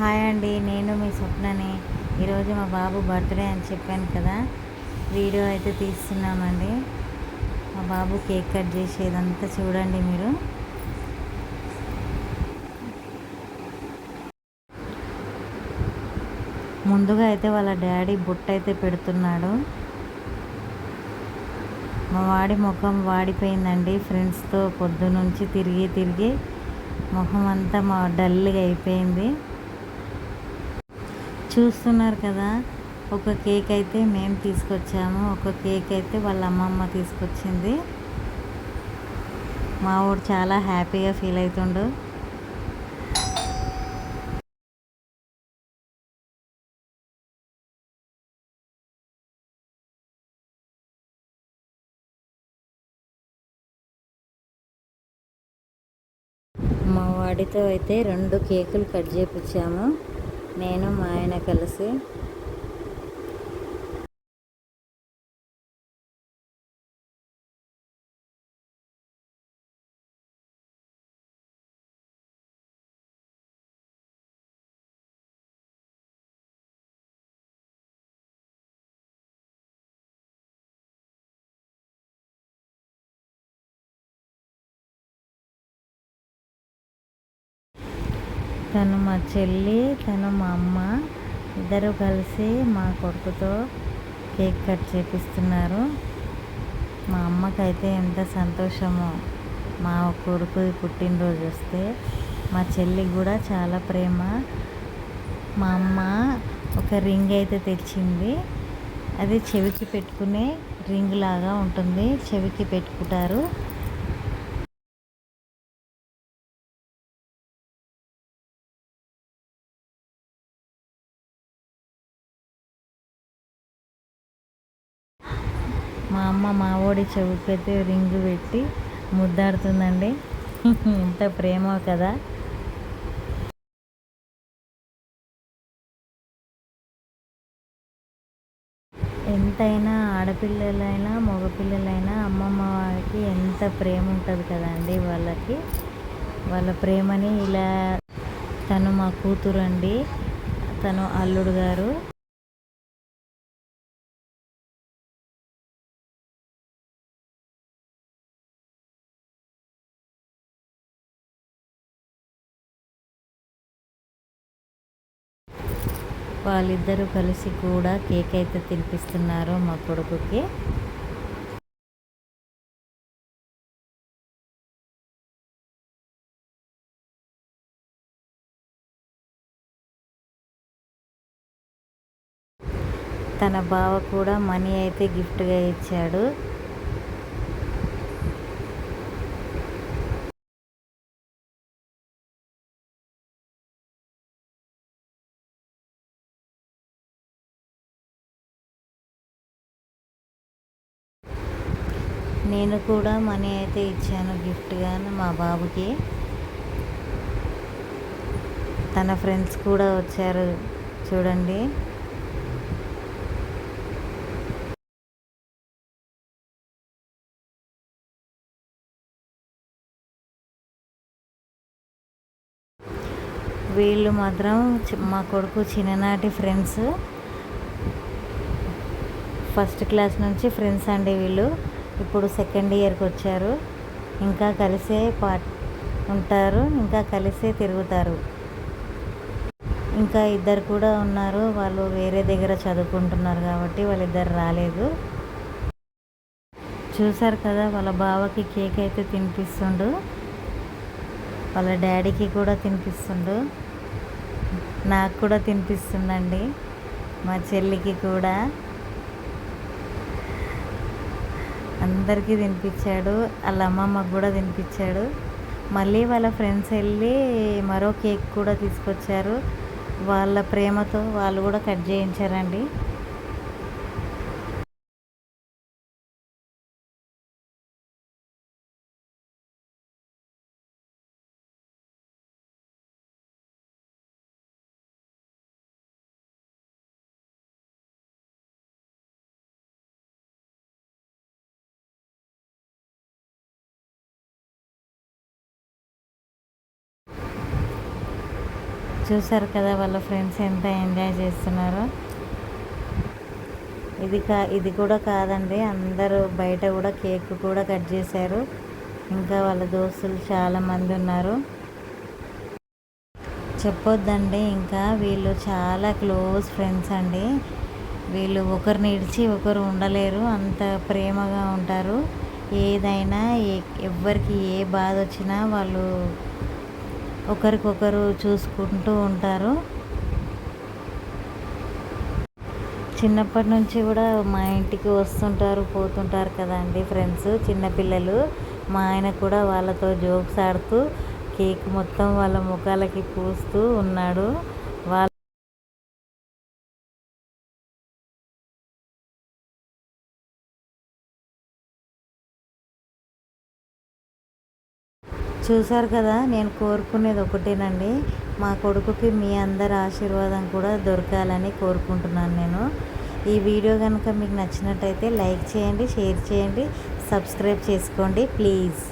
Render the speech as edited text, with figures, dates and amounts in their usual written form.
Hi అండి, నేను మీ స్వప్నని. ఈరోజు మా బాబు బర్త్డే అని చెప్పాను కదా, వీడియో అయితే తీస్తున్నామండి. మా బాబు కేక్ కట్ చేసేదంతా చూడండి మీరు. ముందుగా అయితే వాళ్ళ డాడీ బుట్ట అయితే పెడుతున్నాడు. మా వాడి ముఖం వాడిపోయిందండి, ఫ్రెండ్స్తో పొద్దునుంచి తిరిగి ముఖం అంతా డల్గా అయిపోయింది. చూస్తున్నారు కదా, ఒక కేక్ అయితే మేము తీసుకొచ్చాము, ఒక కేక్ అయితే వాళ్ళ అమ్మమ్మ తీసుకొచ్చింది. మా వాడు చాలా హ్యాపీగా ఫీల్ అవుతుండు. మా వాడితో అయితే 2 కేకులు కట్ చేయించాము, నేను మా ఆయన కలిసి. తను మా చెల్లి, తను మా అమ్మ, ఇద్దరు కలిసి మా కొడుకుతో కేక్ కట్ చేపిస్తున్నారు. మా అమ్మకైతే ఎంత సంతోషమో మా కొడుకు పుట్టినరోజు వస్తే. మా చెల్లి కూడా చాలా ప్రేమ. మా అమ్మ ఒక రింగ్ అయితే తెచ్చింది, అది చెవికి పెట్టుకునే రింగ్ లాగా ఉంటుంది, చెవికి పెట్టుకుంటారు. మా అమ్మ మా ఓడి చెవికైతే రింగు పెట్టి ముద్దాడుతుందండి. ఎంత ప్రేమో కదా. ఎంతైనా ఆడపిల్లలైనా మగపిల్లలైనా అమ్మమ్మ వారికి ఎంత ప్రేమ ఉంటుంది కదండి వాళ్ళకి. వాళ్ళ ప్రేమని ఇలా. తను మా కూతురు అండి, తను అల్లుడు గారు. వాళ్ళిద్దరూ కలిసి కూడా కేక్ అయితే తినిపిస్తున్నారు మా కొడుకుకి. తన బావ కూడా మనీ అయితే గిఫ్ట్గా ఇచ్చాడు. నేను కూడా మనీ అయితే ఇచ్చాను గిఫ్ట్గా మా బాబుకి. తన ఫ్రెండ్స్ కూడా వచ్చారు చూడండి. వీళ్ళు మాత్రం మా కొడుకు చిన్ననాటి ఫ్రెండ్స్, ఫస్ట్ క్లాస్ నుంచి ఫ్రెండ్స్ అండి వీళ్ళు. ఇప్పుడు సెకండ్ ఇయర్కి వచ్చారు, ఇంకా కలిసే ఉంటారు, ఇంకా కలిసే తిరుగుతారు. ఇంకా ఇద్దరు కూడా ఉన్నారు, వాళ్ళు వేరే దగ్గర చదువుకుంటున్నారు కాబట్టి వాళ్ళిద్దరు రాలేదు. చూసారు కదా, వాళ్ళ బావకి కేక్ అయితే తినిపిస్తుండు, వాళ్ళ డాడీకి కూడా తినిపిస్తుండు, నాకు కూడా తినిపిస్తుండండి, మా చెల్లికి కూడా. అందరికీ తినిపించాడు, వాళ్ళ అమ్మమ్మకు కూడా తినిపించాడు. మళ్ళీ వాళ్ళ ఫ్రెండ్స్ వెళ్ళి మరో కేక్ కూడా తీసుకొచ్చారు, వాళ్ళ ప్రేమతో వాళ్ళు కూడా కట్ చేయించారండి. చూసారు కదా వాళ్ళ ఫ్రెండ్స్ ఎంత ఎంజాయ్ చేస్తున్నారో. ఇది కూడా కాదండి, అందరూ బయట కూడా కేక్ కూడా కట్ చేశారు. ఇంకా వాళ్ళ దోస్తులు చాలామంది ఉన్నారు. చెప్పొద్దండి, ఇంకా వీళ్ళు చాలా క్లోజ్ ఫ్రెండ్స్ అండి. వీళ్ళు ఒకరిని ఇడిచి ఒకరు ఉండలేరు, అంత ప్రేమగా ఉంటారు. ఏదైనా ఎవ్వరికి ఏ బాధ వచ్చినా వాళ్ళు ఒకరికొకరు చూసుకుంటూ ఉంటారు. చిన్నప్పటి నుంచి కూడా మా ఇంటికి వస్తుంటారు పోతుంటారు కదండి ఫ్రెండ్స్, చిన్నపిల్లలు. మా ఆయన కూడా వాళ్ళతో జోక్స్ ఆడుతూ కేక్ మొత్తం వాళ్ళ ముఖాలకి పూస్తూ ఉన్నాడు. వాళ్ళ చూశారు కదా, నేను కోరుకునేది ఒకటేనండి, మా కొడుకుకి మీ అందరి ఆశీర్వాదం కూడా దొరకాలని కోరుకుంటున్నాను నేను. ఈ వీడియో కనుక మీకు నచ్చినట్టయితే లైక్ చేయండి, షేర్ చేయండి, సబ్స్క్రైబ్ చేసుకోండి ప్లీజ్.